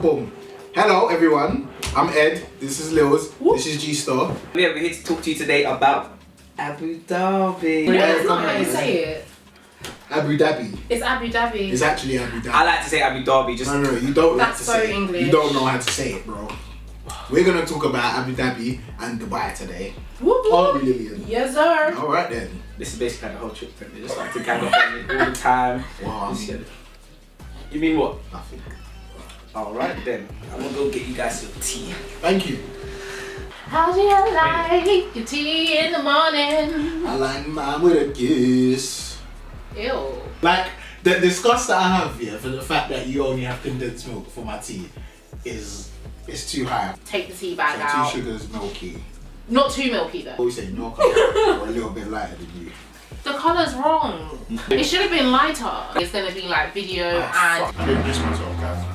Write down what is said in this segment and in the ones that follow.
boom. Hello everyone, I'm Ed, this is Lils, this is G-Star. We're here to talk to you today about Abu Dhabi. That's not how you say it. Abu Dhabi. It's Abu Dhabi. It's actually Abu Dhabi. I like to say Abu Dhabi, just... No, you don't like That's to so say English. it. You don't know how to say it, bro. We're gonna talk about Abu Dhabi and Dubai today. Whoop, whoop. Aren't we, Lilian? Yes, sir. Alright then. This is basically like the whole trip for me. Just like to gang up on me all the time. Wow. You mean what? Nothing. Alright then, I'm gonna go get you guys some tea. Thank you. How do you like your tea in the morning? I like mine with a kiss. Ew. Like, the disgust that I have here for the fact that you only have condensed milk for my tea is too high. Take the tea bag So out. 2 sugars milky. Not too milky though. What we say, milk or a little bit lighter than you. The colour's wrong. It should have been lighter. It's gonna be like video and... I didn't miss myself, guys.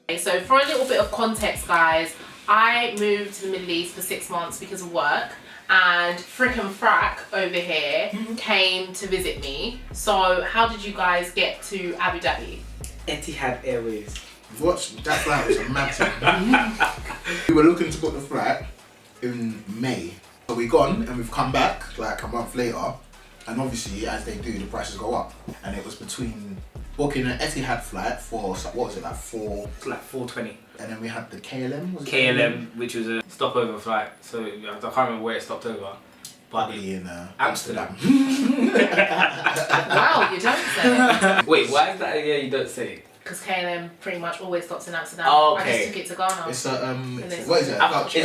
Okay, so for a little bit of context, guys, I moved to the Middle East for 6 months because of work, and Frickin' Frack over here came to visit me. So how did you guys get to Abu Dhabi? Etihad Airways. What? That flight was a mad thing. We were looking to book the flight in May. So we gone and we've come back like a month later, and obviously as they do, the prices go up. And it was between booking an Etihad flight for, what was it, like It's like 420. and then we had the KLM, was it? KLM, which was a stopover flight. So I can't remember where it stopped over. But Probably in Amsterdam. Wow, you don't say. Wait, why is that? Yeah, you don't say it. Because KLM pretty much always stops in Amsterdam. Oh, I okay. just took it to Ghana. It's a, it's- what is it? Is it a Dutch?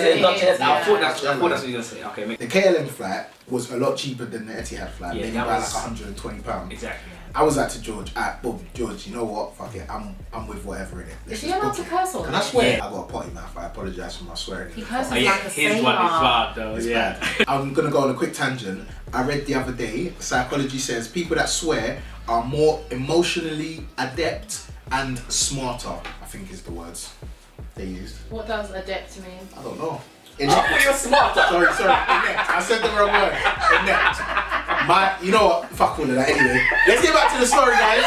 It is, I thought yeah. that's what you were going to say. Okay, The KLM flight was a lot cheaper than the Etihad flight, Yeah, maybe that by was- like £120. exactly. I was like to George, boom, George, you know what? Fuck it, I'm with whatever in it. Let's Is he just allowed book to it. curse on Can I it? swear? Yeah. I got a potty mouth. I apologise for my swearing. He curses Oh, like yeah, a his sailor. one is bad though. It's Yeah. bad. I'm gonna go on a quick tangent. I read the other day, psychology says people that swear are more emotionally adept and smarter, I think is the words they used. What does adept mean? I don't know. You're smarter. Sorry, inept. I said the wrong word. Inept. You know what? Fuck all of that anyway. Let's get back to the story, guys.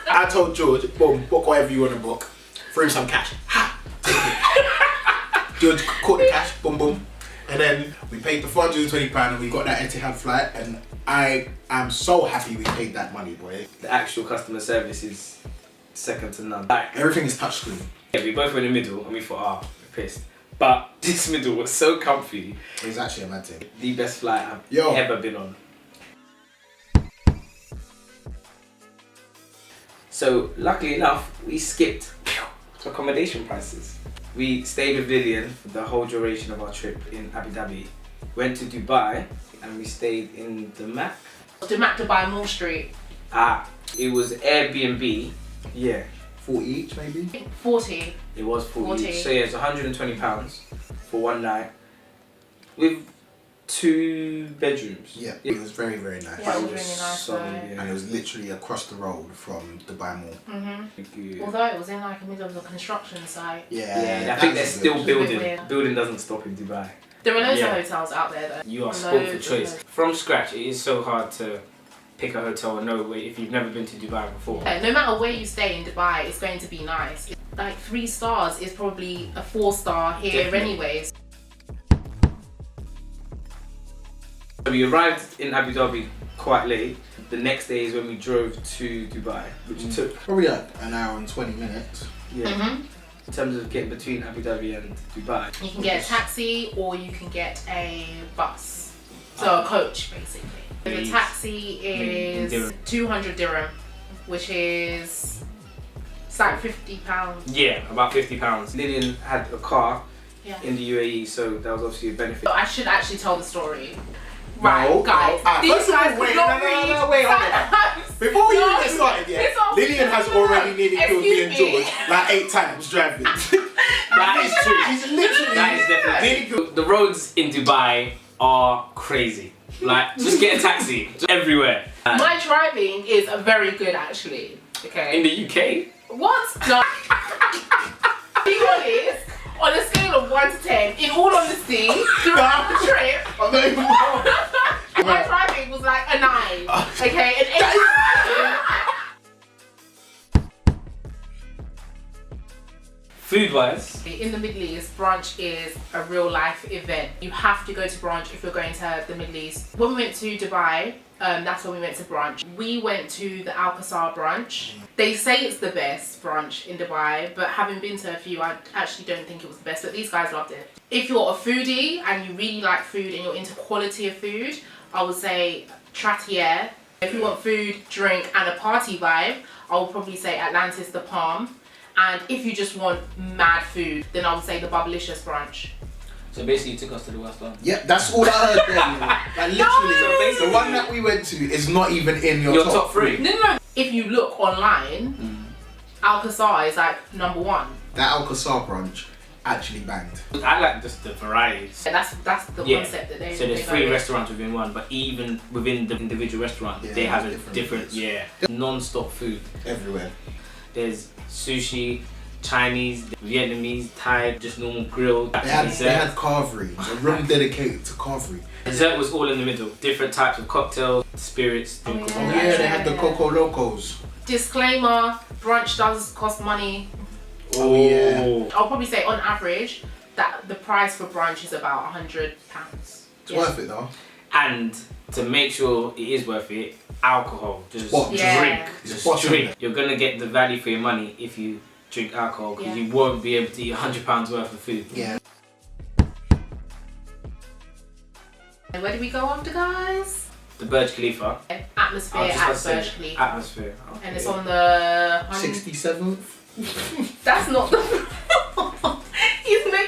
I told George, boom, book whatever you want to book. Throw him some cash. Ha! Take it. George caught the cash, boom, boom. And then we paid the £420 and we got that Etihad flight, and I am so happy we paid that money, boy. The actual customer service is second to none. Like, Everything is touchscreen. yeah, we both were in the middle and we thought, we're pissed. But this middle was so comfy. It was actually a mad thing. The best flight I've Yo. ever been on. So luckily enough, we skipped accommodation prices. We stayed with Lilian for the whole duration of our trip in Abu Dhabi. Went to Dubai and we stayed in the Mac. Dubai Mall Street. It was Airbnb. Yeah, 40 each, maybe? 40. it was 40. 40. So yeah, it's £120 for one night with 2 bedrooms. Yeah, it was very, very nice. Yeah, it was It really nice so, though. And yeah. it was literally across the road from Dubai Mall. Good. Although it was in like the middle of a construction site. Yeah, I think they're that's still good. building. weird. Building doesn't stop in Dubai. There are loads Yeah. of hotels out there though. You are spoiled for Loads, choice. loads. From scratch, it is so hard to pick a hotel and know where, if you've never been to Dubai before. Yeah, no matter where you stay in Dubai, it's going to be nice. Like 3 stars is probably a 4-star here Definitely. anyways. So we arrived in Abu Dhabi quite late. The next day is when we drove to Dubai, which took, Probably like an hour and 20 minutes. yeah, in terms of getting between Abu Dhabi and Dubai. You can get a taxi or you can get a bus. So a coach basically. The Please. taxi In is dirham. 200 dirham, which is it's like £50. Yeah, about £50. Lilian had a car Yeah. in the UAE, so that was obviously a benefit. I should actually tell the story. Right, No, guys. no. These First of all, guys wait, could not no, read. wait, hold on. Before we even get started, It's all- Lilian has already nearly killed me and Excuse me. George like 8 times driving. That is true. She's literally That is definitely nearly killed. The roads in Dubai are crazy. Like, just get a taxi just everywhere. My driving is very good actually. Okay. In the UK, What? No. Be honest, on a scale of 1 to 10, in all honesty, throughout the trip, I'm not even my driving was like a 9. Okay, an 8. wise. In the Middle East, brunch is a real life event. You have to go to brunch if you're going to the Middle East. When we went to Dubai, that's when we went to brunch. We went to the Al Qasar brunch. They say it's the best brunch in Dubai, but having been to a few, I actually don't think it was the best, but these guys loved it. If you're a foodie and you really like food and you're into quality of food, I would say Trattiere. If you want food, drink and a party vibe, I would probably say Atlantis the Palm. And if you just want mad food, then I would say the Bubblicious brunch. So basically you took us to the worst one. Yeah, that's all I heard there. Like literally, So basically, the one that we went to is not even in your top three. No. If you look online, Al Qasar is like number one. That Al Qasar brunch actually banged. I like just the varieties. That's the concept that they. So there's they 3 go restaurants within one, but even within the individual restaurant, they have a different non-stop food Everywhere. There's sushi, Chinese, Vietnamese, Thai, just normal grilled. They had carvery, a room dedicated to carvery. Dessert was all in the middle. Different types of cocktails, spirits. Oh, drinkable. yeah. Oh yeah, they had the Coco Locos. Disclaimer: brunch does cost money. Oh yeah. I'll probably say on average that the price for brunch is about £100. It's worth it though. And to make sure it is worth it, alcohol. Just Yeah. drink. It's Just bottom. drink. You're gonna get the value for your money if you drink alcohol, because you won't be able to eat £100 worth of food. Yeah. And where did we go after, guys? The Burj Khalifa. Atmosphere I was just at about to say, Burj Khalifa. Atmosphere. Okay. And it's on the 67th. That's not the.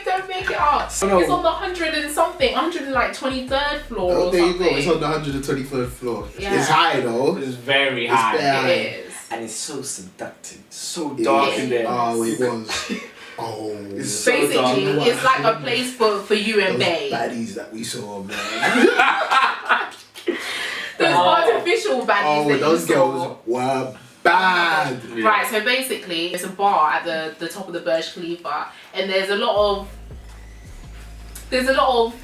Don't make it up. Oh, no. It's on the 100 and something, 123rd floor Oh, or there something. you go. It's on the 123rd floor. Yeah. It's high though. It's very It's high. bare high. It is. And it's so seductive. So It dark is. in there. Oh, it was. Oh, It's so Basically, dark. it's like a place for you and those Bae. baddies that we saw, man. Those artificial baddies Oh, that those you saw. girls were bad. Right, so basically, it's a bar at the top of the Burj Khalifa, and there's a lot of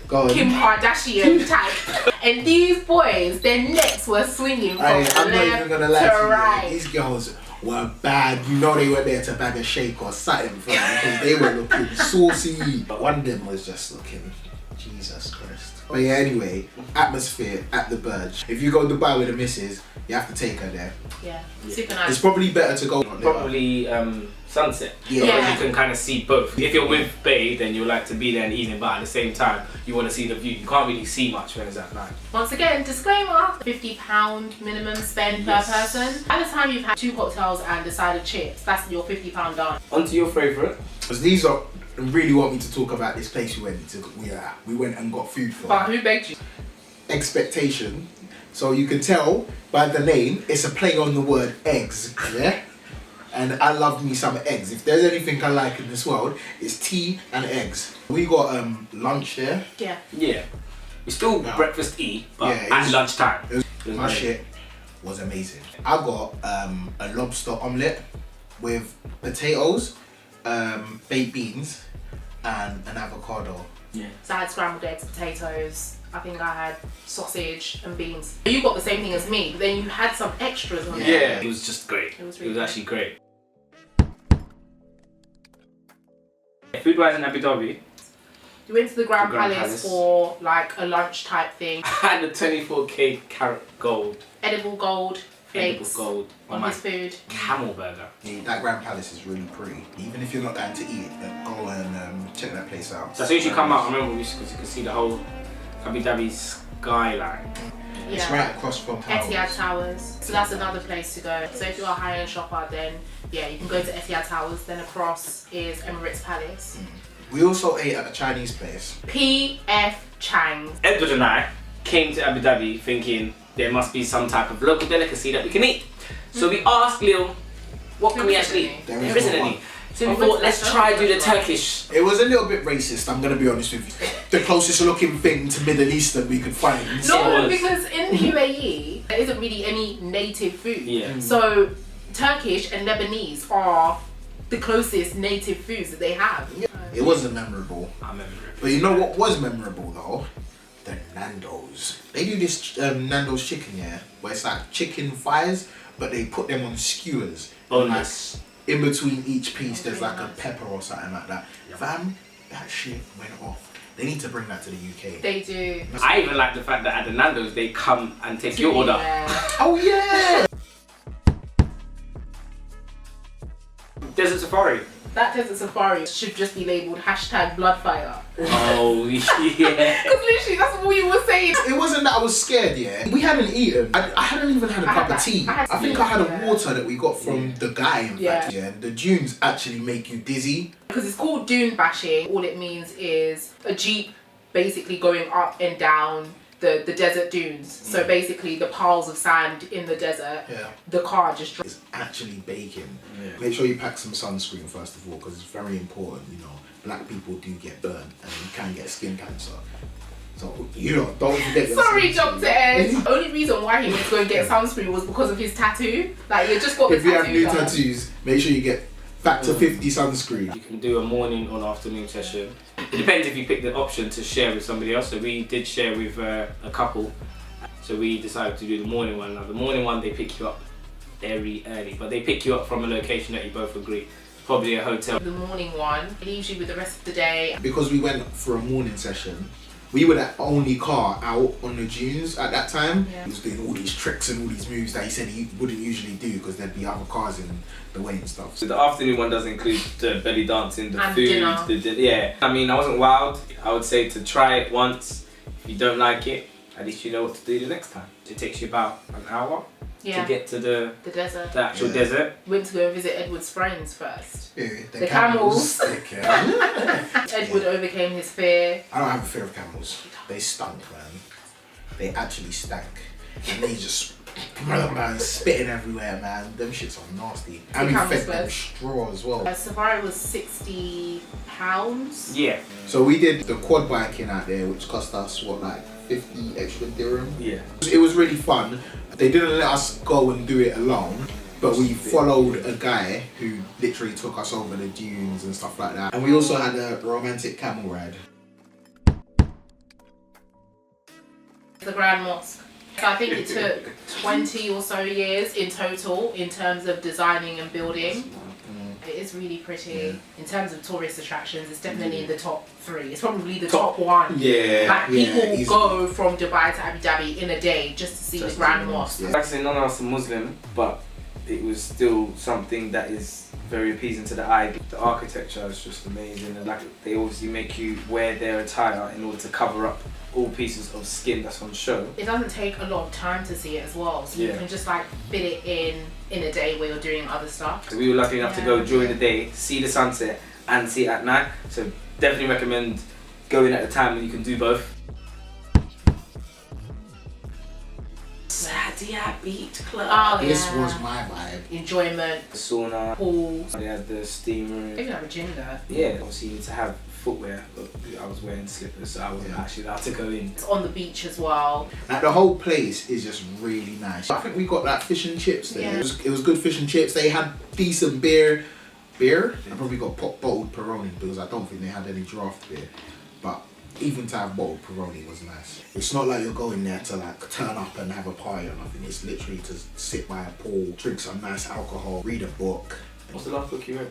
Go on. Kim Kardashian type, and these boys, their necks were swinging from I'm not even left gonna lie to to you. right. These girls were bad. You know they were there to bag a shake or something for them because they were looking saucy. But one of them was just looking, Jesus Christ. But yeah, anyway, atmosphere at the Burj. If you go to Dubai with the missus, you have to take her there. Yeah, super It's nice. probably better to go. Probably sunset. Yeah. Because you can kind of see both. If you're with Bae, then you like to be there in the evening, but at the same time, you want to see the view. You can't really see much when it's at night. Once again, disclaimer: £50 minimum spend per person. By the time you've had 2 cocktails and a side of chips, that's your £50 done. On to your favourite. Because these are really want me to talk about this place we went to. We went and got food for. But who begged you? Expectation. So you can tell by the name, it's a play on the word eggs. Yeah. And I love me some eggs. If there's anything I like in this world, it's tea and eggs. We got lunch there. Yeah. Yeah. We still breakfast eat, but Yeah, it at was- lunchtime. It was, my shit was amazing. I got a lobster omelette with potatoes, baked beans, and an avocado. Yeah. So I had scrambled eggs, potatoes. I think I had sausage and beans. You got the same thing as me, but then you had some extras on Yeah. there. It was just great. It was really actually great. Food wise in Abu Dhabi, You went to the Grand, Grand Palace Palace. for like a lunch type thing. I had a 24k carat gold, Edible gold edible flakes gold on on my his food. camel burger. Yeah, that Grand Palace is really pretty. Even if you're not going to eat it, then go and check that place out. So as soon as you come out, I remember because you can see the whole Abu Dhabi skyline. It's Yeah. right across from Etihad Towers. So that's another place to go. So if you're a high-end shopper, then yeah, you can go to Etihad Towers. Then across is Emirates Palace. We also ate at a Chinese place. P.F. Chang's. Edward and I came to Abu Dhabi thinking there must be some type of local delicacy that we can eat. So we asked Lil, what can we actually eat? There There is isn't no any. one. So we Oh, thought, what's let's that? try do the Turkish. It was a little bit racist, I'm gonna be honest with you. The closest looking thing to Middle Eastern we could find. No, was. because in the UAE there isn't really any native food. Yeah. So Turkish and Lebanese are the closest native foods that they have. It wasn't memorable. I remember it. But you know what was memorable though? The Nando's. They do this Nando's chicken, yeah, where it's like chicken thighs, but they put them on skewers. Boneless. in between each piece there's really like a nice. pepper or something like that. Fam, that shit went off. They need to bring that to the UK. They do. I even like the fact that at the Nando's they come and take your order. Yeah. Oh yeah! Desert Safari. That desert safari should just be labelled #Bloodfire. Oh yeah. Because literally, that's all you were saying. It wasn't that I was scared, yeah. We hadn't eaten. I hadn't even had a I cup had of that. tea. I had think tea, I had a yeah. water that we got from the guy, in fact. Yeah. The dunes actually make you dizzy. Because it's called dune bashing. All it means is a jeep basically going up and down the desert dunes. So basically the piles of sand in the desert, the car just drives. It's actually baking. Yeah. Make sure you pack some sunscreen first of all, because it's very important. You know, black people do get burned and you can get skin cancer. So you know, don't forget. Your Sorry, sunscreen. Dr. Ed. Only reason why he was going to get sunscreen was because of his tattoo. Like, you just got the If you have tattoo new done. tattoos, make sure you get factor 50 sunscreen. You can do a morning or afternoon session. It depends if you pick the option to share with somebody else. So we did share with a couple. So we decided to do the morning one. Now the morning one, they pick you up very early, but they pick you up from a location that you both agree. Probably a hotel. The morning one leaves you with the rest of the day. Because we went for a morning session, we were the only car out on the dunes at that time. Yeah. He was doing all these tricks and all these moves that he said he wouldn't usually do because there'd be other cars in the way and stuff. So the afternoon one does include the belly dancing, the And food, dinner. Yeah. I mean, I wasn't wild. I would say to try it once. If you don't like it, at least you know what to do the next time. It takes you about an hour to get to the desert. actual desert. Went to go and visit Edward's friends first. Yeah, The camels. Yeah. Edward overcame his fear. I don't have a fear of camels. They stunk, man. They actually stank. And they just, man, spitting everywhere, man. Them shits are nasty. And we camels fed them first. straw as well. Safari was £60. Yeah. So we did the quad biking out there, which cost us, what, like 50 extra dirham? Yeah. It was really fun. They didn't let us go and do it alone, but we followed a guy who literally took us over the dunes and stuff like that. And we also had a romantic camel ride. The Grand Mosque. So I think it took 20 or so years in total in terms of designing and building. It is really pretty. In terms of tourist attractions, it's definitely in the top 3. It's probably the top 1. Yeah. Like, Yeah, people easily. go from Dubai to Abu Dhabi in a day just to see the Grand Mosque. Like I say, none of us are Muslim, but it was still something that is very appeasing to the eye. The architecture is just amazing, and like they obviously make you wear their attire in order to cover up all pieces of skin that's on show. It doesn't take a lot of time to see it as well, so you Yeah. can just like fit it in a day where you're doing other stuff. So we were lucky enough to go during the day, see the sunset, and see it at night. So definitely recommend going at a time when you can do both. Sadia Beach Club. Oh yeah. This was my vibe. Enjoyment, Sauna. pools. They had the steam They room. even have a gym there. Yeah, obviously you need to have footwear, but I was wearing slippers, so I wasn't actually allowed to go in. It's on the beach as well. Like the whole place is just really nice. I think we got like fish and chips there. Yeah. It was good fish and chips. They had decent beer. I probably got bottled Peroni because I don't think they had any draft beer. But even to have bottled Peroni was nice. It's not like you're going there to like turn up and have a party or nothing. It's literally to sit by a pool, drink some nice alcohol, read a book. What's the last book you read?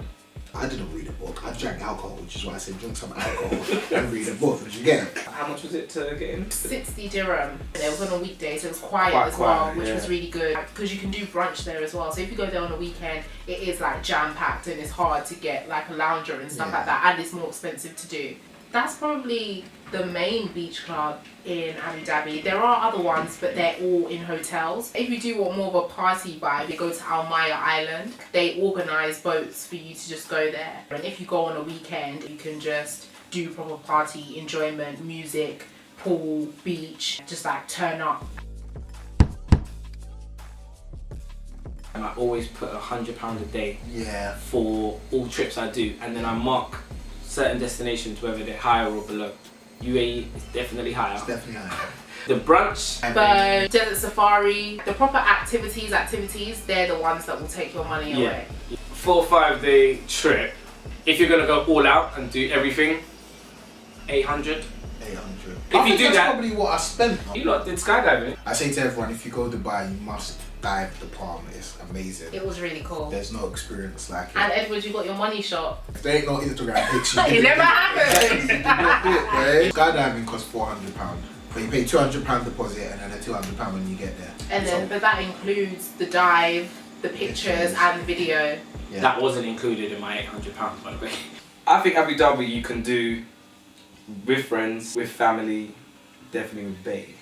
I didn't read a book. I drank alcohol, which is why I said drink some alcohol and read a book. Did you get it? How much was it to get in? 60 dirham. It was on a weekday, so it was quiet Quite as well, quiet, which yeah. was really good. Because you can do brunch there as well. So if you go there on a weekend, it is like jam packed and it's hard to get like a lounger and stuff like that, and it's more expensive to do. That's probably the main beach club in Abu Dhabi. There are other ones, but they're all in hotels. If you do want more of a party vibe, you go to Al Maya Island. They organise boats for you to just go there. And if you go on a weekend, you can just do proper party, enjoyment, music, pool, beach, just like turn up. And I always put £100 a day Yeah. for all trips I do, and then I mark certain destinations whether they're higher or below. UAE is definitely higher. It's definitely nice. The brunch, But desert safari, the proper activities, they're the ones that will take your money away. 4 or 5 day trip. If you're gonna go all out and do everything, 800. 800. If you do that's that- probably what I spent. You lot did skydiving. I say to everyone, if you go to Dubai, you must dive the palm. It's amazing. It was really cool. There's no experience like it. And Edward, you got your money shot. If there ain't no Instagram picture, It never happened. Skydiving costs £400, but you pay £200 deposit and then a £200 when you get there. And then, but that includes the dive, the pictures, and the video. Yeah. That wasn't included in my £800, by the way. I think Abu Dhabi you can do with friends, with family, definitely with babe.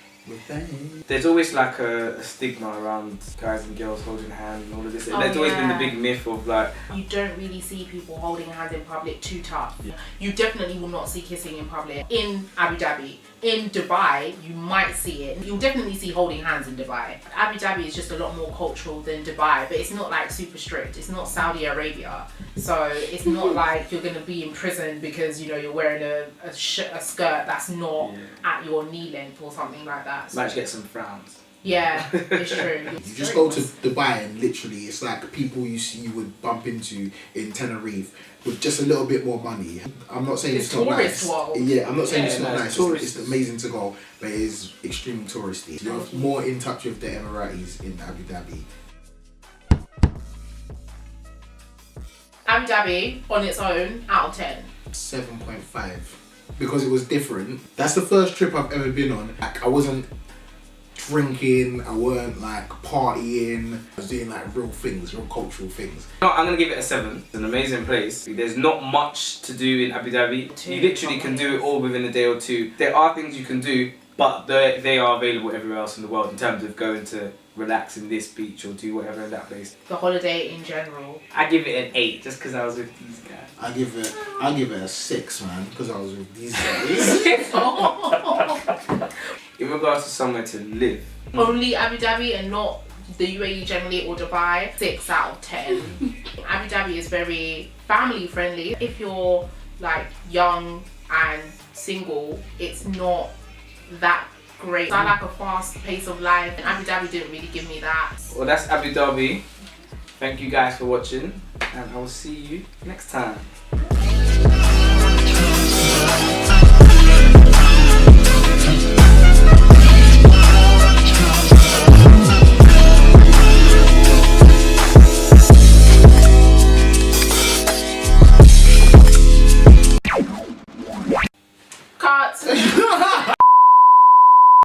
There's always like a stigma around guys and girls holding hands and all of this. Oh, There's always been the yeah. big myth of like... You don't really see people holding hands in public too tough. Yeah. You definitely will not see kissing in public. In Abu Dhabi. In Dubai, you might see it. You'll definitely see holding hands in Dubai. Abu Dhabi is just a lot more cultural than Dubai, but it's not like super strict. It's not Saudi Arabia. So it's not like you're going to be in prison because, you know, you're wearing a skirt that's not at your knee length or something like that. So Might get some frowns. yeah, it's true. You just go to Dubai and literally it's like people you would bump into in Tenerife with just a little bit more money. I'm not saying it's not nice. World. Yeah, I'm not saying it's not nice. It's It's amazing to go, but it is extremely touristy. You're more in touch with the Emirates in Abu Dhabi. Abu Dhabi on its own, out of 10. 7.5 because it was different. That's the first trip I've ever been on. Like, I wasn't drinking, I weren't like partying, I was doing like real things, real cultural things. No, I'm gonna give it a 7. It's an amazing place. There's not much to do in Abu Dhabi. You literally can do it all within a day or two. There are things you can do, but they are available everywhere else in the world in terms of going to relax in this beach or do whatever in that place. The holiday in general. I give it an 8 just because I was with these guys. I give it a 6, man, because I was with these guys. In regards to somewhere to live. Only Abu Dhabi and not the UAE generally or Dubai, 6 out of 10. Abu Dhabi is very family friendly. If you're like young and single, it's not that great. I like a fast pace of life and Abu Dhabi didn't really give me that. Well, that's Abu Dhabi. Thank you guys for watching and I will see you next time.